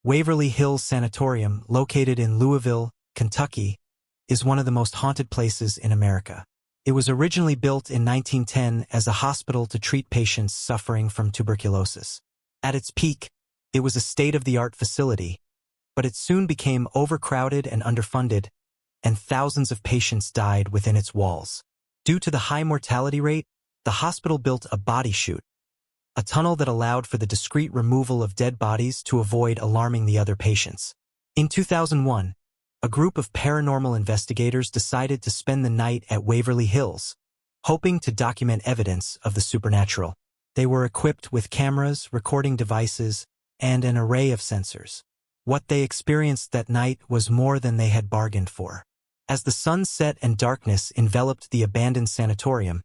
Waverly Hills Sanatorium, located in Louisville, Kentucky, is one of the most haunted places in America. It was originally built in 1910 as a hospital to treat patients suffering from tuberculosis. At its peak, it was a state-of-the-art facility, but it soon became overcrowded and underfunded, and thousands of patients died within its walls. Due to the high mortality rate, the hospital built a body chute, a tunnel that allowed for the discreet removal of dead bodies to avoid alarming the other patients. In 2001, a group of paranormal investigators decided to spend the night at Waverly Hills, hoping to document evidence of the supernatural. They were equipped with cameras, recording devices, and an array of sensors. What they experienced that night was more than they had bargained for. As the sun set and darkness enveloped the abandoned sanatorium,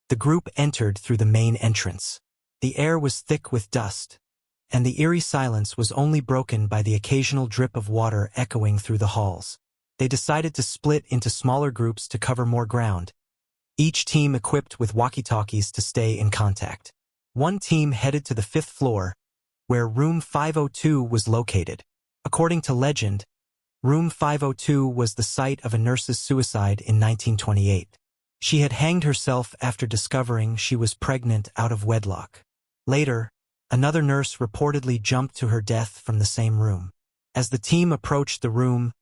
the group entered through the main entrance. The air was thick with dust, and the eerie silence was only broken by the occasional drip of water echoing through the halls. They decided to split into smaller groups to cover more ground, each team equipped with walkie-talkies to stay in contact. One team headed to the 5th floor, where room 502 was located. According to legend, room 502 was the site of a nurse's suicide in 1928. She had hanged herself after discovering she was pregnant out of wedlock. Later, another nurse reportedly jumped to her death from the same room. As the team approached the room,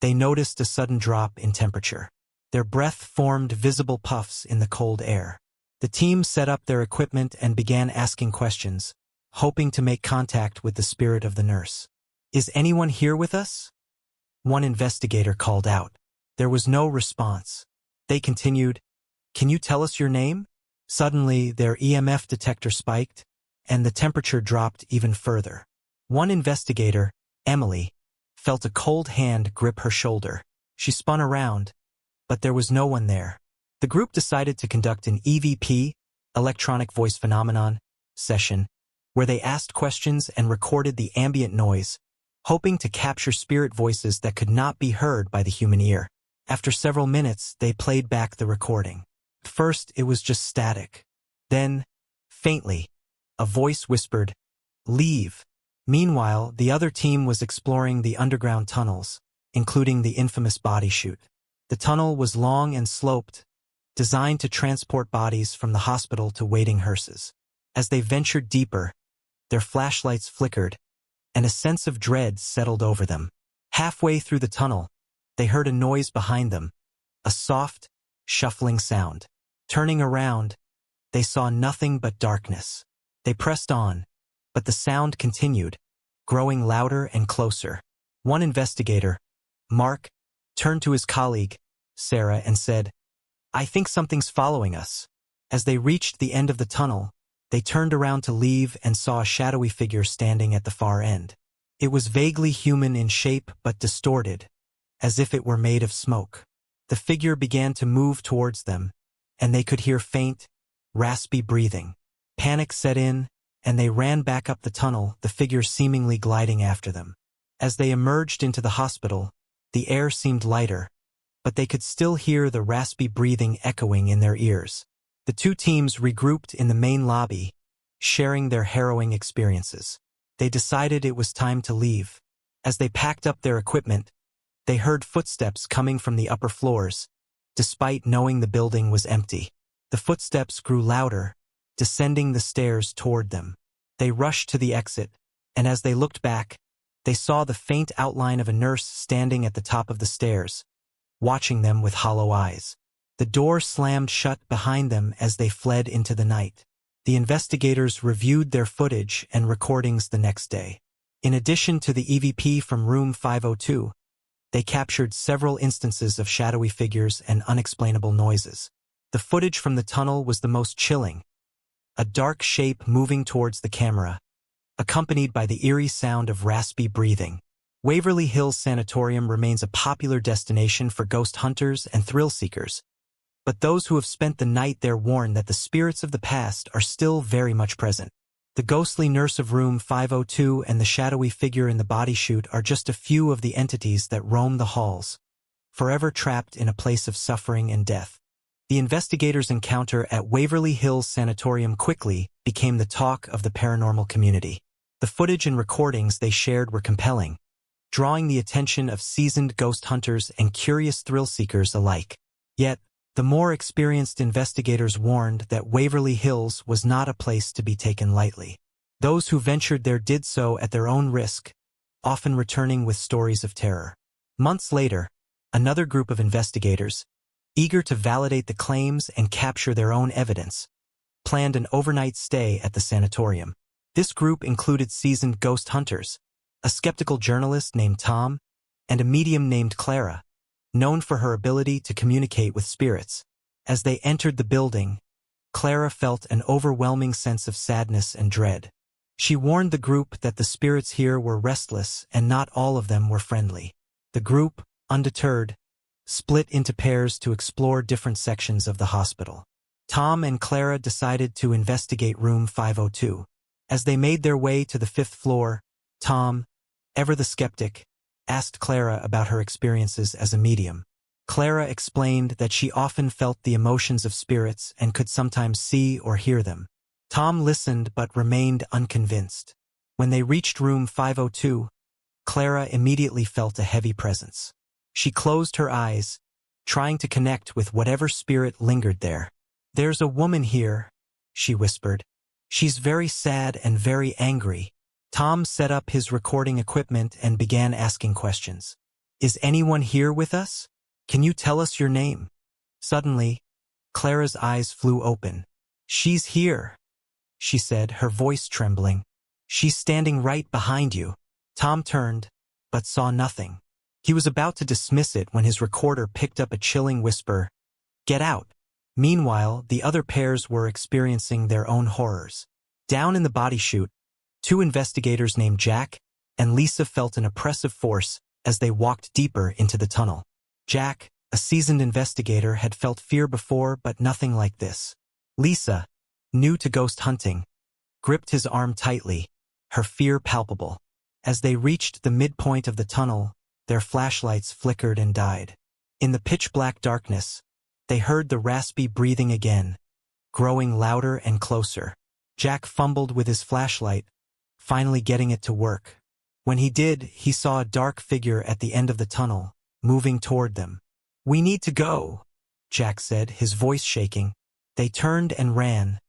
they noticed a sudden drop in temperature. Their breath formed visible puffs in the cold air. The team set up their equipment and began asking questions, hoping to make contact with the spirit of the nurse. "Is anyone here with us?" one investigator called out. There was no response. They continued, "Can you tell us your name?" Suddenly, their EMF detector spiked, and the temperature dropped even further. One investigator, Emily, felt a cold hand grip her shoulder. She spun around, but there was no one there. The group decided to conduct an EVP, electronic voice phenomenon, session, where they asked questions and recorded the ambient noise, hoping to capture spirit voices that could not be heard by the human ear. After several minutes, they played back the recording. First, it was just static. Then, faintly, a voice whispered, "Leave." Meanwhile, the other team was exploring the underground tunnels, including the infamous body chute. The tunnel was long and sloped, designed to transport bodies from the hospital to waiting hearses. As they ventured deeper, their flashlights flickered, and a sense of dread settled over them. Halfway through the tunnel, they heard a noise behind them, a soft, shuffling sound. Turning around, they saw nothing but darkness. They pressed on, but the sound continued, growing louder and closer. One investigator, Mark, turned to his colleague, Sarah, and said, "I think something's following us." As they reached the end of the tunnel, they turned around to leave and saw a shadowy figure standing at the far end. It was vaguely human in shape but distorted, as if it were made of smoke. The figure began to move towards them, and they could hear faint, raspy breathing. Panic set in, and they ran back up the tunnel, the figure seemingly gliding after them. As they emerged into the hospital, the air seemed lighter, but they could still hear the raspy breathing echoing in their ears. The two teams regrouped in the main lobby, sharing their harrowing experiences. They decided it was time to leave. As they packed up their equipment, they heard footsteps coming from the upper floors, despite knowing the building was empty. The footsteps grew louder, descending the stairs toward them. They rushed to the exit, and as they looked back, they saw the faint outline of a nurse standing at the top of the stairs, watching them with hollow eyes. The door slammed shut behind them as they fled into the night. The investigators reviewed their footage and recordings the next day. In addition to the EVP from room 502, they captured several instances of shadowy figures and unexplainable noises. The footage from the tunnel was the most chilling, a dark shape moving towards the camera, accompanied by the eerie sound of raspy breathing. Waverly Hills Sanatorium remains a popular destination for ghost hunters and thrill seekers, but those who have spent the night there warn that the spirits of the past are still very much present. The ghostly nurse of room 502 and the shadowy figure in the body chute are just a few of the entities that roam the halls, forever trapped in a place of suffering and death. The investigators' encounter at Waverly Hills Sanatorium quickly became the talk of the paranormal community. The footage and recordings they shared were compelling, drawing the attention of seasoned ghost hunters and curious thrill-seekers alike. Yet, the more experienced investigators warned that Waverly Hills was not a place to be taken lightly. Those who ventured there did so at their own risk, often returning with stories of terror. Months later, another group of investigators, eager to validate the claims and capture their own evidence, planned an overnight stay at the sanatorium. This group included seasoned ghost hunters, a skeptical journalist named Tom, and a medium named Clara, known for her ability to communicate with spirits. As they entered the building, Clara felt an overwhelming sense of sadness and dread. She warned the group that the spirits here were restless and not all of them were friendly. The group, undeterred, split into pairs to explore different sections of the hospital. Tom and Clara decided to investigate room 502. As they made their way to the 5th floor, Tom, ever the skeptic, asked Clara about her experiences as a medium. Clara explained that she often felt the emotions of spirits and could sometimes see or hear them. Tom listened but remained unconvinced. When they reached room 502, Clara immediately felt a heavy presence. She closed her eyes, trying to connect with whatever spirit lingered there. "There's a woman here," she whispered. "She's very sad and very angry." Tom set up his recording equipment and began asking questions. "Is anyone here with us? Can you tell us your name?" Suddenly, Clara's eyes flew open. "She's here," she said, her voice trembling. "She's standing right behind you." Tom turned, but saw nothing. He was about to dismiss it when his recorder picked up a chilling whisper, "Get out." Meanwhile, the other pairs were experiencing their own horrors. Down in the body chute, 2 investigators named Jack and Lisa felt an oppressive force as they walked deeper into the tunnel. Jack, a seasoned investigator, had felt fear before, but nothing like this. Lisa, new to ghost hunting, gripped his arm tightly, her fear palpable. As they reached the midpoint of the tunnel, their flashlights flickered and died. In the pitch-black darkness, they heard the raspy breathing again, growing louder and closer. Jack fumbled with his flashlight, finally getting it to work. When he did, he saw a dark figure at the end of the tunnel, moving toward them. "We need to go," Jack said, his voice shaking. They turned and ran,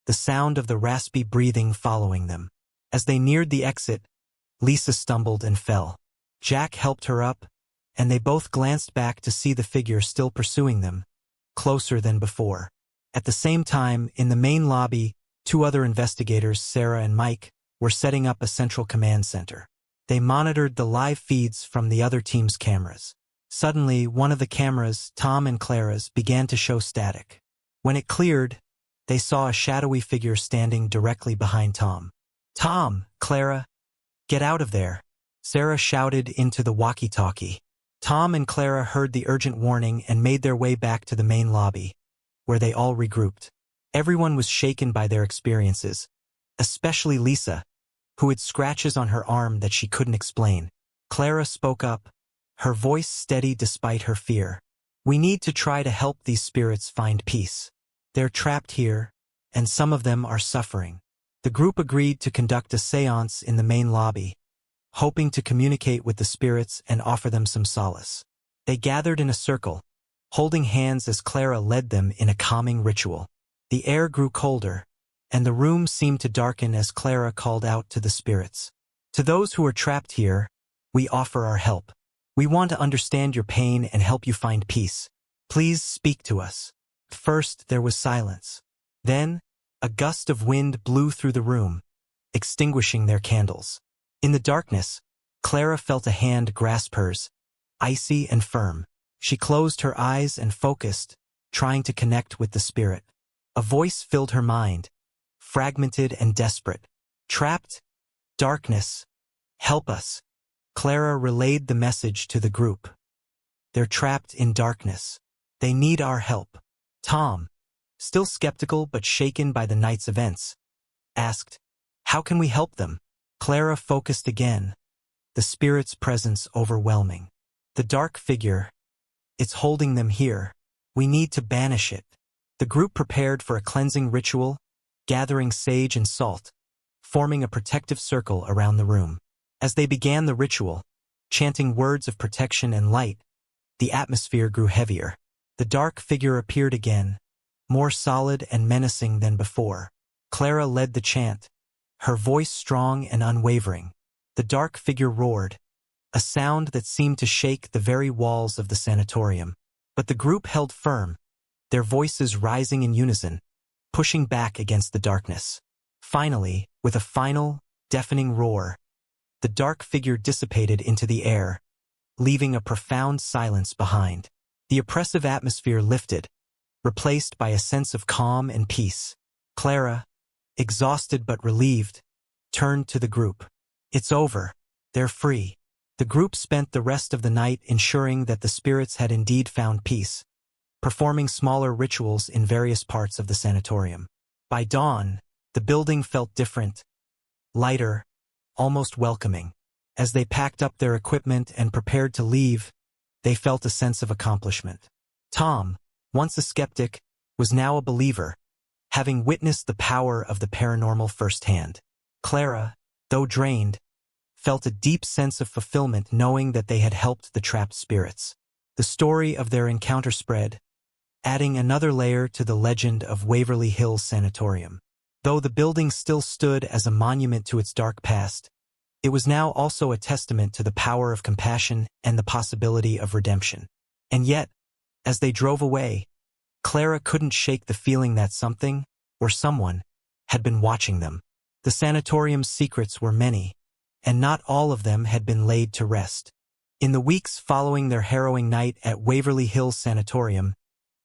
the sound of the raspy breathing following them. As they neared the exit, Lisa stumbled and fell. Jack helped her up, and they both glanced back to see the figure still pursuing them, closer than before. At the same time, in the main lobby, 2 other investigators, Sarah and Mike, were setting up a central command center. They monitored the live feeds from the other team's cameras. Suddenly, one of the cameras, Tom and Clara's, began to show static. When it cleared, they saw a shadowy figure standing directly behind Tom. "Tom, Clara, get out of there," Sarah shouted into the walkie-talkie. Tom and Clara heard the urgent warning and made their way back to the main lobby, where they all regrouped. Everyone was shaken by their experiences, especially Lisa, who had scratches on her arm that she couldn't explain. Clara spoke up, her voice steady despite her fear. "We need to try to help these spirits find peace. They're trapped here, and some of them are suffering." The group agreed to conduct a séance in the main lobby, hoping to communicate with the spirits and offer them some solace. They gathered in a circle, holding hands as Clara led them in a calming ritual. The air grew colder, and the room seemed to darken as Clara called out to the spirits. "To those who are trapped here, we offer our help. We want to understand your pain and help you find peace. Please speak to us." First, there was silence. Then, a gust of wind blew through the room, extinguishing their candles. In the darkness, Clara felt a hand grasp hers, icy and firm. She closed her eyes and focused, trying to connect with the spirit. A voice filled her mind, fragmented and desperate. "Trapped? Darkness. Help us." Clara relayed the message to the group. "They're trapped in darkness. They need our help." Tom, still skeptical but shaken by the night's events, asked, "How can we help them?" Clara focused again, the spirit's presence overwhelming. "The dark figure, it's holding them here. We need to banish it." The group prepared for a cleansing ritual, gathering sage and salt, forming a protective circle around the room. As they began the ritual, chanting words of protection and light, the atmosphere grew heavier. The dark figure appeared again, more solid and menacing than before. Clara led the chant, her voice strong and unwavering. The dark figure roared, a sound that seemed to shake the very walls of the sanatorium. But the group held firm, their voices rising in unison, pushing back against the darkness. Finally, with a final, deafening roar, the dark figure dissipated into the air, leaving a profound silence behind. The oppressive atmosphere lifted, replaced by a sense of calm and peace. Clara, exhausted but relieved, turned to the group. "It's over. They're free." The group spent the rest of the night ensuring that the spirits had indeed found peace, performing smaller rituals in various parts of the sanatorium. By dawn, the building felt different, lighter, almost welcoming. As they packed up their equipment and prepared to leave, they felt a sense of accomplishment. Tom, once a skeptic, was now a believer, having witnessed the power of the paranormal firsthand. Clara, though drained, felt a deep sense of fulfillment knowing that they had helped the trapped spirits. The story of their encounter spread, adding another layer to the legend of Waverly Hills Sanatorium. Though the building still stood as a monument to its dark past, it was now also a testament to the power of compassion and the possibility of redemption. And yet, as they drove away, Clara couldn't shake the feeling that something, or someone, had been watching them. The sanatorium's secrets were many, and not all of them had been laid to rest. In the weeks following their harrowing night at Waverly Hills Sanatorium,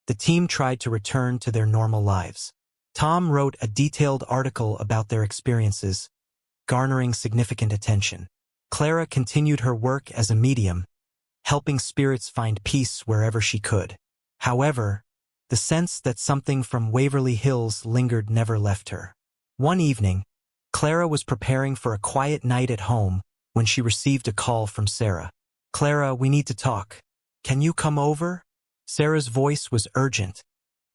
the team tried to return to their normal lives. Tom wrote a detailed article about their experiences, garnering significant attention. Clara continued her work as a medium, helping spirits find peace wherever she could. However, the sense that something from Waverly Hills lingered never left her. One evening, Clara was preparing for a quiet night at home when she received a call from Sarah. "Clara, we need to talk. Can you come over?" Sarah's voice was urgent,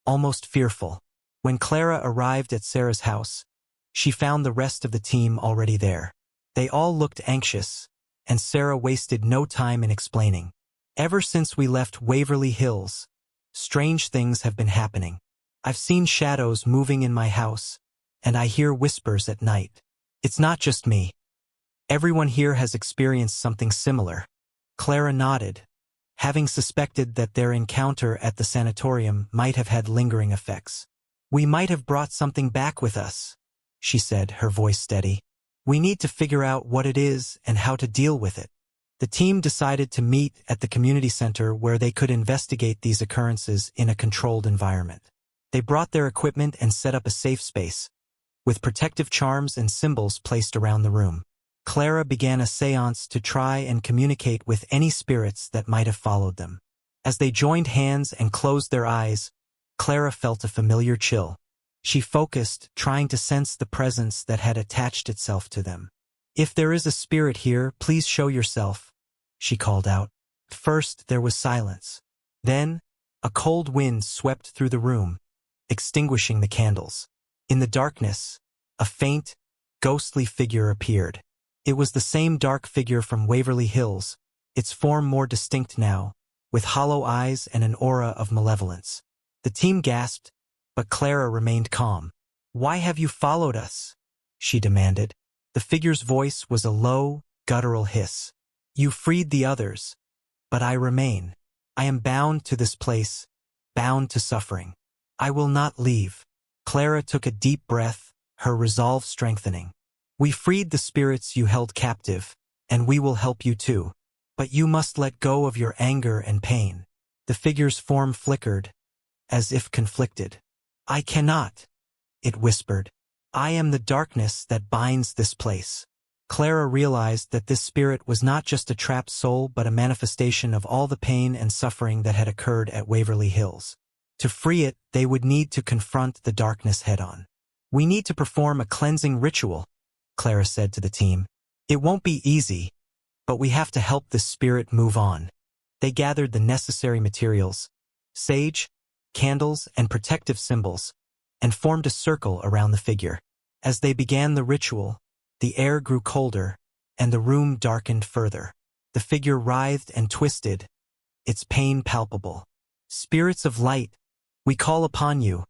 almost fearful. When Clara arrived at Sarah's house, she found the rest of the team already there. They all looked anxious, and Sarah wasted no time in explaining. "Ever since we left Waverly Hills, strange things have been happening. I've seen shadows moving in my house, and I hear whispers at night. It's not just me. Everyone here has experienced something similar." Clara nodded, having suspected that their encounter at the sanatorium might have had lingering effects. "We might have brought something back with us," she said, her voice steady. "We need to figure out what it is and how to deal with it." The team decided to meet at the community center where they could investigate these occurrences in a controlled environment. They brought their equipment and set up a safe space, with protective charms and symbols placed around the room. Clara began a séance to try and communicate with any spirits that might have followed them. As they joined hands and closed their eyes, Clara felt a familiar chill. She focused, trying to sense the presence that had attached itself to them. "If there is a spirit here, please show yourself," she called out. First, there was silence. Then, a cold wind swept through the room, extinguishing the candles. In the darkness, a faint, ghostly figure appeared. It was the same dark figure from Waverly Hills, its form more distinct now, with hollow eyes and an aura of malevolence. The team gasped, but Clara remained calm. "Why have you followed us?" she demanded. The figure's voice was a low, guttural hiss. "You freed the others, but I remain. I am bound to this place, bound to suffering. I will not leave." Clara took a deep breath, her resolve strengthening. "We freed the spirits you held captive, and we will help you too. But you must let go of your anger and pain." The figure's form flickered, as if conflicted. "I cannot," it whispered. "I am the darkness that binds this place." Clara realized that this spirit was not just a trapped soul but a manifestation of all the pain and suffering that had occurred at Waverly Hills. To free it, they would need to confront the darkness head-on. "We need to perform a cleansing ritual," Clara said to the team. "It won't be easy, but we have to help this spirit move on." They gathered the necessary materials, sage, candles, and protective symbols, and formed a circle around the figure. As they began the ritual, The air grew colder, and the room darkened further. The figure writhed and twisted, its pain palpable. "Spirits of light, we call upon you,"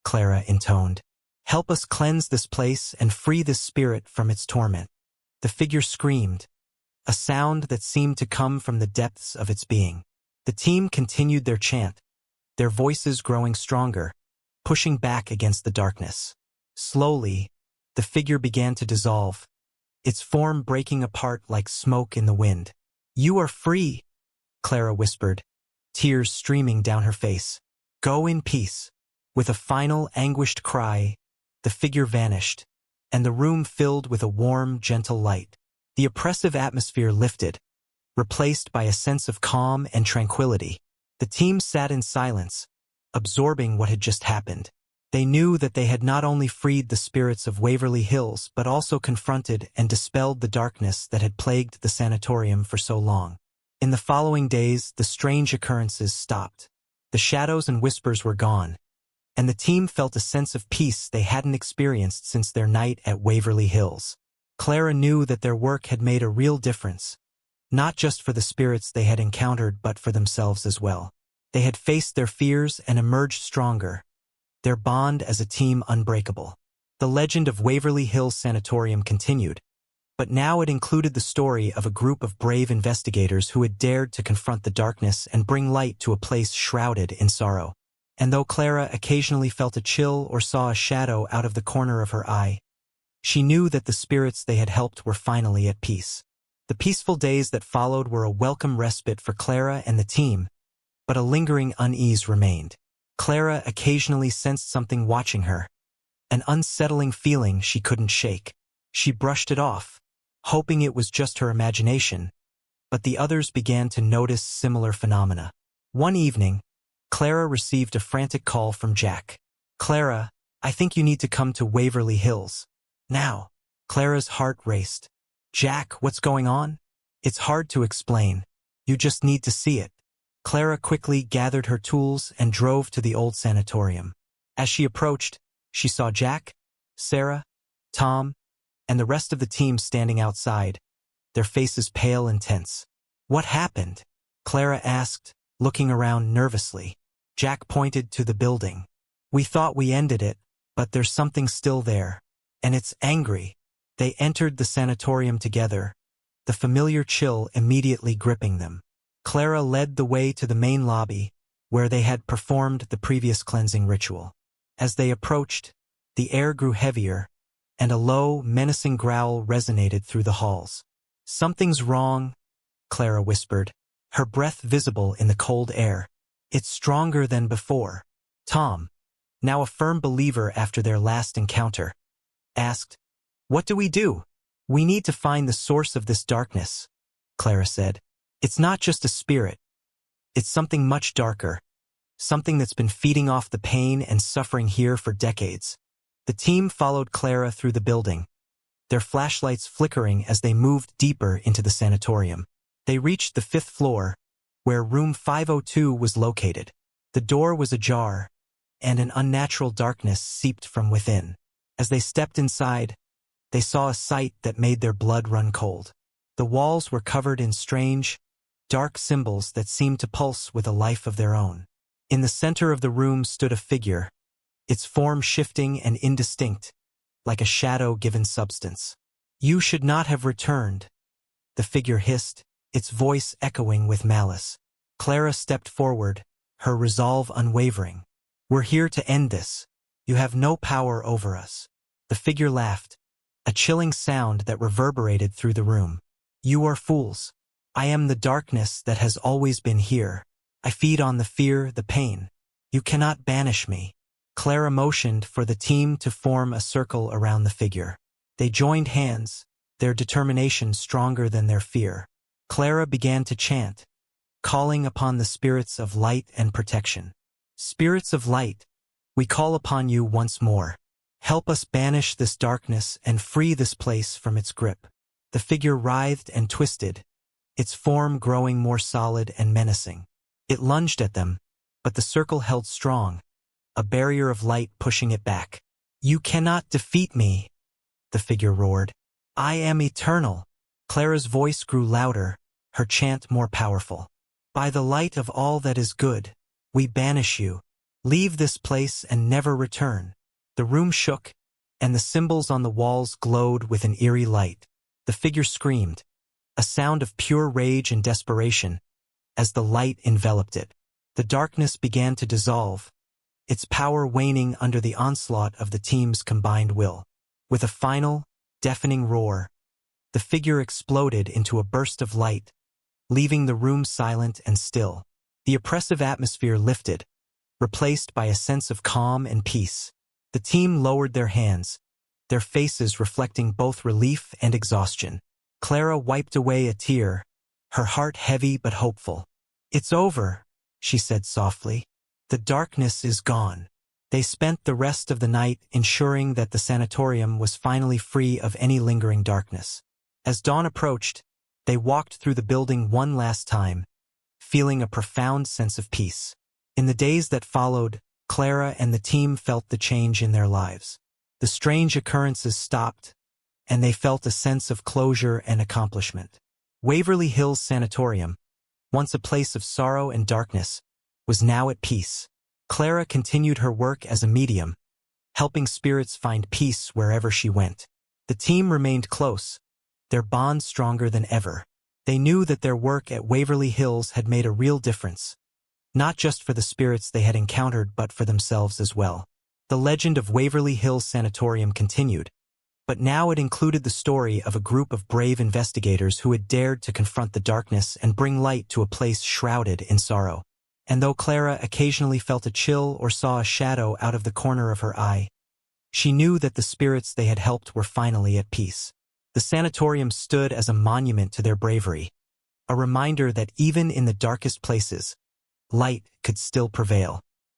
Clara intoned. "Help us cleanse this place and free this spirit from its torment." The figure screamed, a sound that seemed to come from the depths of its being. The team continued their chant, their voices growing stronger, pushing back against the darkness. Slowly, the figure began to dissolve, its form breaking apart like smoke in the wind. "You are free," Clara whispered, tears streaming down her face. "Go in peace." With a final anguished cry, the figure vanished, and the room filled with a warm, gentle light. The oppressive atmosphere lifted, replaced by a sense of calm and tranquility. The team sat in silence, absorbing what had just happened. They knew that they had not only freed the spirits of Waverly Hills but also confronted and dispelled the darkness that had plagued the sanatorium for so long. In the following days, the strange occurrences stopped. The shadows and whispers were gone, and the team felt a sense of peace they hadn't experienced since their night at Waverly Hills. Clara knew that their work had made a real difference, not just for the spirits they had encountered but for themselves as well. They had faced their fears and emerged stronger, their bond as a team unbreakable. The legend of Waverly Hills Sanatorium continued, but now it included the story of a group of brave investigators who had dared to confront the darkness and bring light to a place shrouded in sorrow. And though Clara occasionally felt a chill or saw a shadow out of the corner of her eye, she knew that the spirits they had helped were finally at peace. The peaceful days that followed were a welcome respite for Clara and the team, but a lingering unease remained. Clara occasionally sensed something watching her, an unsettling feeling she couldn't shake. She brushed it off, hoping it was just her imagination, but the others began to notice similar phenomena. One evening, Clara received a frantic call from Jack. "Clara, I think you need to come to Waverly Hills now." Clara's heart raced. "Jack, what's going on?" "It's hard to explain. You just need to see it." Clara quickly gathered her tools and drove to the old sanatorium. As she approached, she saw Jack, Sarah, Tom, and the rest of the team standing outside, their faces pale and tense. "What happened?" Clara asked, looking around nervously. Jack pointed to the building. "We thought we ended it, but there's something still there, and it's angry." They entered the sanatorium together, the familiar chill immediately gripping them. Clara led the way to the main lobby, where they had performed the previous cleansing ritual. As they approached, the air grew heavier, and a low, menacing growl resonated through the halls. "Something's wrong," Clara whispered, her breath visible in the cold air. "It's stronger than before." Tom, now a firm believer after their last encounter, asked, "What do we do?" "We need to find the source of this darkness," Clara said. "It's not just a spirit. It's something much darker, something that's been feeding off the pain and suffering here for decades." The team followed Clara through the building, their flashlights flickering as they moved deeper into the sanatorium. They reached the 5th floor, where room 502 was located. The door was ajar, and an unnatural darkness seeped from within. As they stepped inside, they saw a sight that made their blood run cold. The walls were covered in strange, dark symbols that seemed to pulse with a life of their own. In the center of the room stood a figure, its form shifting and indistinct, like a shadow given substance. "You should not have returned," the figure hissed, its voice echoing with malice. Clara stepped forward, her resolve unwavering. "We're here to end this. You have no power over us." The figure laughed, a chilling sound that reverberated through the room. "You are fools. I am the darkness that has always been here. I feed on the fear, the pain. You cannot banish me." Clara motioned for the team to form a circle around the figure. They joined hands, their determination stronger than their fear. Clara began to chant, calling upon the spirits of light and protection. "Spirits of light, we call upon you once more. Help us banish this darkness and free this place from its grip." The figure writhed and twisted, its form growing more solid and menacing. It lunged at them, but the circle held strong, a barrier of light pushing it back. "You cannot defeat me," the figure roared. I am eternal. Clara's voice grew louder, her chant more powerful. By the light of all that is good, we banish you. Leave this place and never return. The room shook, and the symbols on the walls glowed with an eerie light. The figure screamed, a sound of pure rage and desperation, as the light enveloped it. The darkness began to dissolve, its power waning under the onslaught of the team's combined will. With a final, deafening roar, the figure exploded into a burst of light, leaving the room silent and still. The oppressive atmosphere lifted, replaced by a sense of calm and peace. The team lowered their hands, their faces reflecting both relief and exhaustion. Clara wiped away a tear, her heart heavy but hopeful. "It's over," she said softly. "The darkness is gone." They spent the rest of the night ensuring that the sanatorium was finally free of any lingering darkness. As dawn approached, they walked through the building one last time, feeling a profound sense of peace. In the days that followed, Clara and the team felt the change in their lives. The strange occurrences stopped, and they felt a sense of closure and accomplishment. Waverly Hills Sanatorium, once a place of sorrow and darkness, was now at peace. Clara continued her work as a medium, helping spirits find peace wherever she went. The team remained close, their bond stronger than ever. They knew that their work at Waverly Hills had made a real difference, not just for the spirits they had encountered but for themselves as well. The legend of Waverly Hills Sanatorium continued, but now it included the story of a group of brave investigators who had dared to confront the darkness and bring light to a place shrouded in sorrow. And though Clara occasionally felt a chill or saw a shadow out of the corner of her eye, she knew that the spirits they had helped were finally at peace. The sanatorium stood as a monument to their bravery, a reminder that even in the darkest places, light could still prevail.